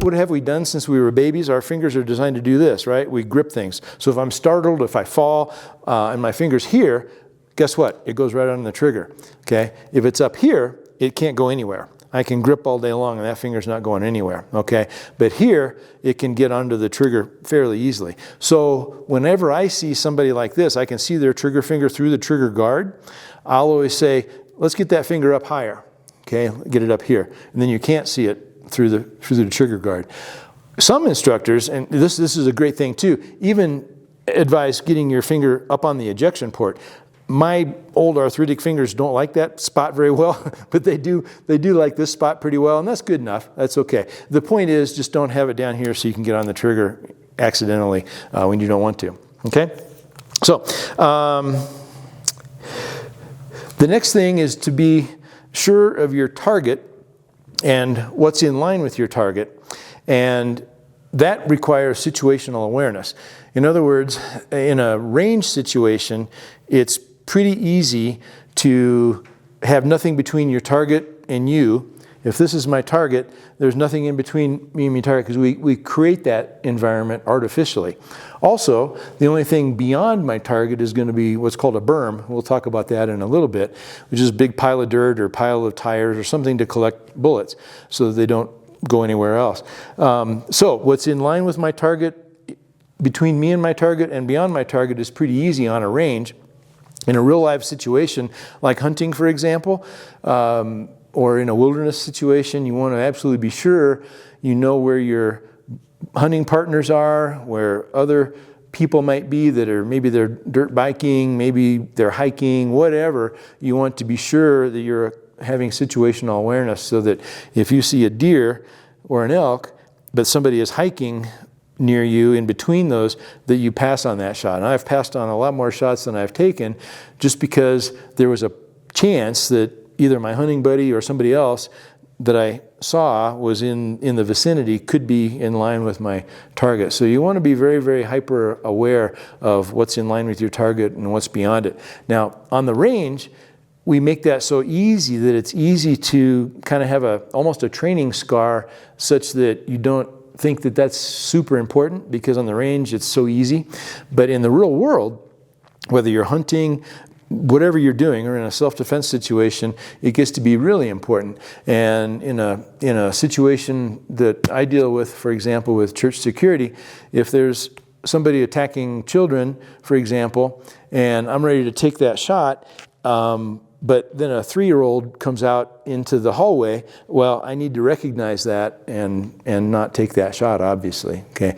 what have we done since we were babies? Our fingers are designed to do this, right? We grip things. So if I'm startled, if I fall, and my finger's here, guess what? It goes right on the trigger, okay? If it's up here, it can't go anywhere. I can grip all day long and that finger's not going anywhere, okay? But here, it can get onto the trigger fairly easily. So whenever I see somebody like this, I can see their trigger finger through the trigger guard. I'll always say, let's get that finger up higher, okay? Get it up here. And then you can't see it through the trigger guard. Some instructors, and this is a great thing too, even advise getting your finger up on the ejection port. My old arthritic fingers don't like that spot very well, but they do like this spot pretty well, and that's good enough. That's okay. The point is, just don't have it down here so you can get on the trigger accidentally when you don't want to. Okay? So, the next thing is to be sure of your target and what's in line with your target, and that requires situational awareness. In other words, in a range situation, it's pretty easy to have nothing between your target and you. If this is my target, there's nothing in between me and my target because we create that environment artificially. Also, the only thing beyond my target is going to be what's called a berm. We'll talk about that in a little bit, which is a big pile of dirt or pile of tires or something to collect bullets so that they don't go anywhere else. So what's in line with my target, between me and my target and beyond my target, is pretty easy on a range. In a real life situation, like hunting, for example, or in a wilderness situation, you want to absolutely be sure you know where your hunting partners are, where other people might be that are, maybe they're dirt biking, maybe they're hiking, whatever. You want to be sure that you're having situational awareness so that if you see a deer or an elk, but somebody is hiking near you in between those, that you pass on that shot. And I've passed on a lot more shots than I've taken just because there was a chance that either my hunting buddy or somebody else that I saw was in the vicinity could be in line with my target. So you want to be very, very hyper aware of what's in line with your target and what's beyond it. Now, on the range, we make that so easy that it's easy to kind of have almost a training scar such that you don't think that that's super important because on the range it's so easy. But in the real world, whether you're hunting, whatever you're doing, or in a self-defense situation, it gets to be really important. And in a situation that I deal with, for example, with church security, if there's somebody attacking children, for example, and I'm ready to take that shot, but then a 3-year-old comes out into the hallway, well, I need to recognize that and not take that shot, obviously. Okay.